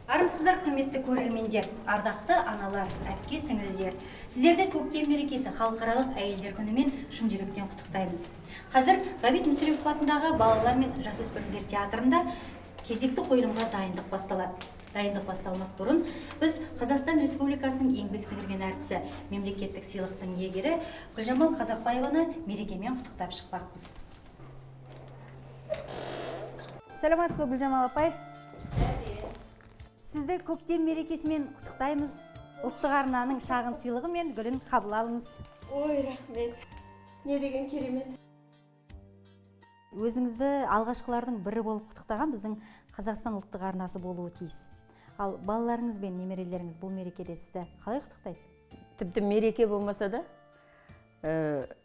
Армысыздар, құрметті көрермендер, ардақты аналар, әпке сіңілдер. Сіздерді көктем мерекесі халықаралық әйелдер күнімен шын жүректен құттықтаймыз. Қазір Ғабит Мүсірепов атындағы балалар мен жасөспірімдер театрында кезекті қойылымға дайындық басталады. Дайындық басталмас бұрын біз Қазақстан Республикасының еңбек сіңірген әртісі, мемлекеттік сыйлықтың иегері Гүлжамал Қазақбаеваны мерекемен құттықтап шықпақпыз. Саламатсыз ба, Гүлжамал апай? Сізді көктем мерекесімен құттықтаймыз. Ұлттық арнаның шағын сыйлығы мен гүлін қабыл алыңыз. Ой, рахмет. Не деген керемет. Өзіңізді алғашқылардың бірі болып құттықтаған біздің Қазақстан ұлттық арнасы болуы тиіс. Ал балаларыңыз бен немерелеріңіз бұл мерекеде сізді қалай құттықтайды? Тіпті мереке болмаса да,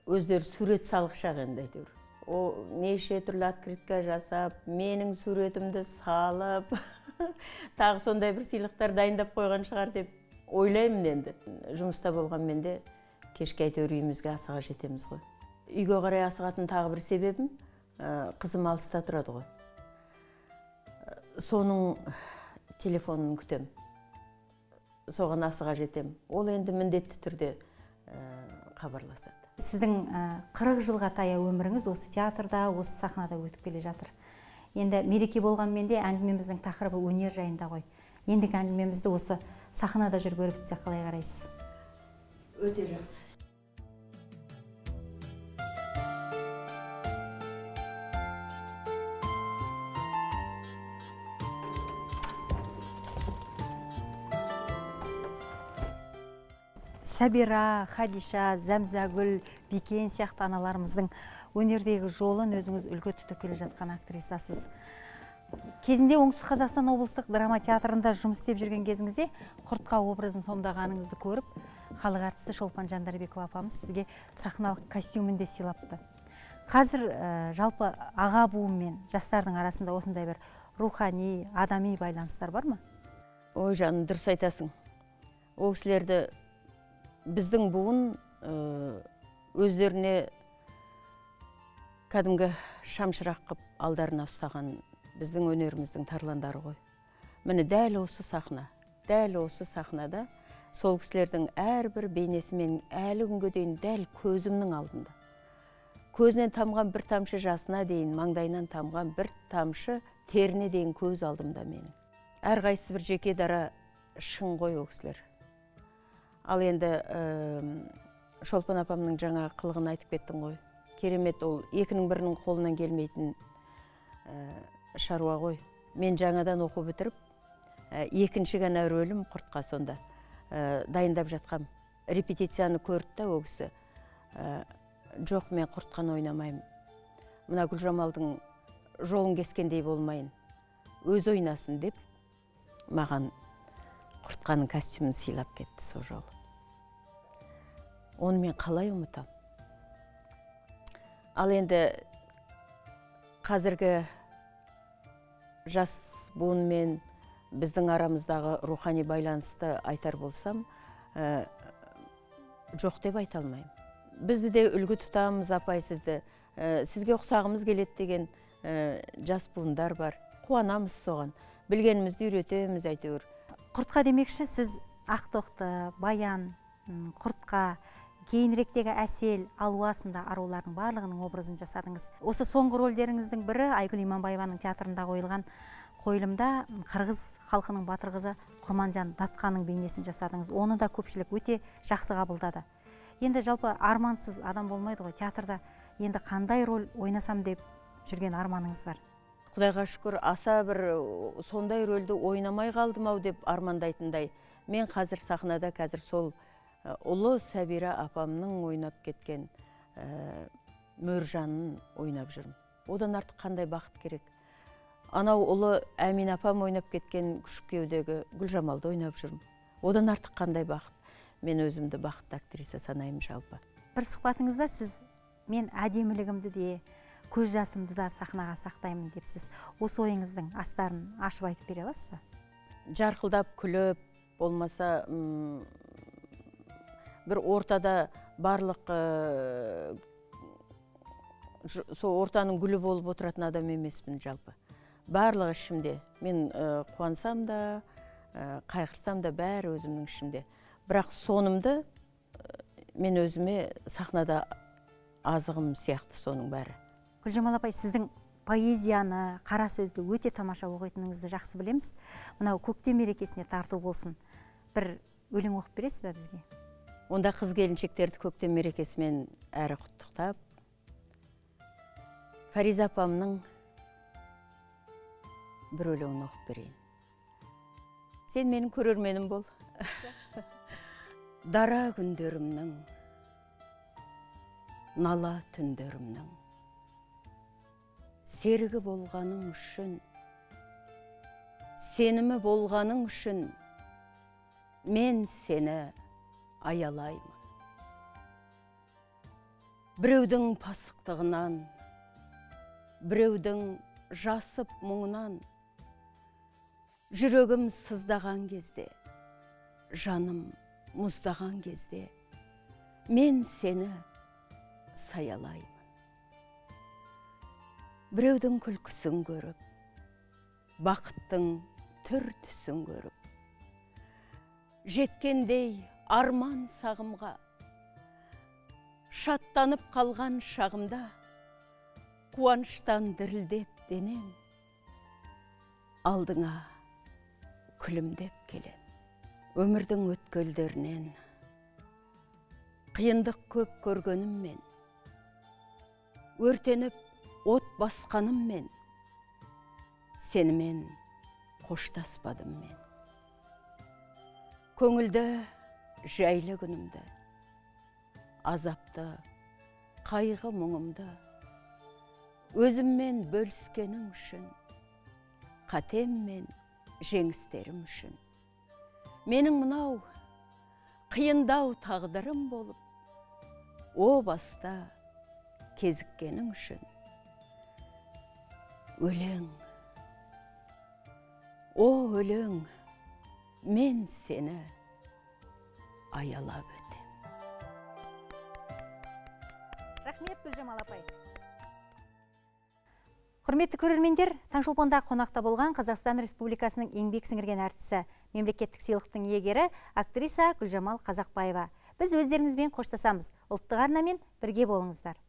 өздері сурет салғышақ енді әйтеуір. О, неше түрлі открытка жасап, менің суретімді салып, тағы сондай бір сыйлықтар дайындап қойған шығар деп ойлаймын енді. Жұмыста болған менде кешке әйтеуір үйімізге асыға жетеміз ғой. Үйге қарай асығатын тағы бір себебім, қызым алыста тұрады ғой. Соның телефонын күтем. Соған асыға жетем. Ол енді міндетті түрде хабарласады. Сіздің 40 жылға таяу өміріңіз осы театрда, осы сахнада өтіп келе жатыр. Енді мереке болғанмен де әңгімеміздің тақырыбы өнер жайында ғой. Ендігі әңгімемізді осы сахнада жүріп өрбітсек қалай қарайсыз? Өте жақсы. Сәбира, Хадиша, Зәмзәгүл, Бикен сияқты аналарымыздың өнердегі жолын өзіңіз үлгі тұтып келе жатқан актрисасыз. Кезінде Оңтүстік Қазақстан облыстық драма театрында жұмыс істеп жүрген кезіңізде құртқа образын сомдағаныңызды көріп, халық әртісі Шолпан Жандарбекова апамыз сізге сахналық костюмін де сыйлапты. Қазір жалпы аға буын мен жастардың арасында осындай бір рухани, адами байланыстар бар ма? Ой, жаным, дұрыс айтасың. Ол кісілерді біздің буын өздеріне кәдімгі шамшырақ қып алдарына ұстаған біздің өнеріміздің тарландары ғой. Міне дәл осы сахнада сол кісілердің әрбір бейнесімен әлі күнге дейін дәл көзімнің алдында. Көзінен тамған бір тамшы жасына дейін, маңдайынан тамған бір тамшы теріне дейін көз алдымда менің. Әрқайсысы бір жеке дара шың ғой ол кісілер. Ал енді Шолпан апамның жаңа қылығын айтып кеттің ғой. Керемет, ол екінің бірінің қолынан келмейтін шаруа ғой. Мен жаңадан оқу бітіріп, екінші ғана рөлім құртқа сонда дайындап жатқам. Репетицияны көрді да ол кісі. Жоқ, мен құртқан ойнамаймын. Мына Гүлжамалдың жолын кескендей болмайын. Өз ойнасын деп, маған құртқаның костюмін сыйлап кетті сол жолы. Оны мен қалай ұмытам? Ал енді қазіргі жас буын мен біздің арамыздағы рухани байланысты айтар болсам, жоқ деп айта алмаймын. Бізді де үлгі тұтамыз, апай, сізді. Сізге ұқсағымыз келеді деген жас буындар бар. Қуанамыз соған. Білгенімізді үйретеміз әйтеуір. Құртқа демекші, сіз Ақтоқты, Баян, Құртқа, кейініректегі Әсел, Алуасында арулардың барлығының образын жасадыңыз. Осы соңғы рөлдеріңіздің бірі Айгүл Иманбаеваның театрында қойылған қойылымда қырғыз халқының батыр қызы Құрманжан Датқаның бейнесін жасадыңыз. Оны да көпшілік өте жақсы қабылдады. Енді жалпы армансыз адам болмайды ғой. Театрда енді қандай рөл ойнасам деп жүрген арманыңыз бар? Құдайға шүкір, аса бір сондай рөлді ойнамай қалдым-ау деп армандайтындай. Мен қазір сахнада сол ұлы Сәбира апамның ойнап кеткен Мөржанын ойнап жүрмін. Одан артық қандай бақыт керек. Анау ұлы Әмин апам ойнап кеткен күшік кеудегі Гүлжамалды ойнап жүрмін. Одан артық қандай бақыт. Мен өзімді бақытты актриса санаймын жалпы. Бір сұхбатыңызда сіз мен әдемілігімді де, көз жасымды да сахнаға сақтаймын депсіз. Осы ойыңыздың астарын ашып айтып бере аласыз ба? Жарқылдап күліп, болмаса бір ортада барлық сол ортаның гүлі болып отыратын адам емеспін жалпы. Барлығы ішімде. Мен қуансам да, қайғырсам да бәрі өзімнің ішімде. Бірақ сонымды мен өзіме сахнада азығым сияқты соның бәрі. Гүлжамал апай, сіздің поэзияны, қара сөзді өте тамаша оқитыныңызды жақсы білеміз. Мынау көктем мерекесіне тарту болсын. Бір өлең оқып бересіз бе бізге? Онда қыз келіншектерді көктем мерекесімен әрі құттықтап, Фариза апамның бір өлеңін оқып берейін. Сен менің көрерменім бол. Дара күндерімнің, нала түндерімнің, серігі болғаның үшін, сенімі болғаның үшін, мен сені аялаймын. Біреудің пасықтығынан, біреудің жасып мұңынан, жүрегім сыздаған кезде, жаным мұздаған кезде, мен сені саялаймын. Біреудің күлкісін көріп, бақыттың түр түсін көріп, жеткендей арман сағымға, шаттанып қалған шағымда, қуаныштан дірілдеп денем, алдыңа күлімдеп келем. Өмірдің өткелдерінен, қиындық көп көргеніммен, өртеніп от басқаныммен, сенімен қоштаспадым мен. Көңілді жайлы күнімді, азапты қайғы мұңымды, өзіммен бөліскенің үшін, қатем мен жеңістерім үшін. Менің мынау қиындау тағдырым болып, о баста кезіккенің үшін. Өлең, о өлең, мен сені аялап өтем. Рахмет, Гүлжамал апай. Құрметті көрермендер, Таңшолпанда қонақта болған Қазақстан Республикасының еңбек сіңірген әртісі, мемлекеттік сыйлықтың иегері актриса Гүлжамал Қазақбаева. Біз өздеріңізбен қоштасамыз. Ұлттық арнамен бірге болыңыздар.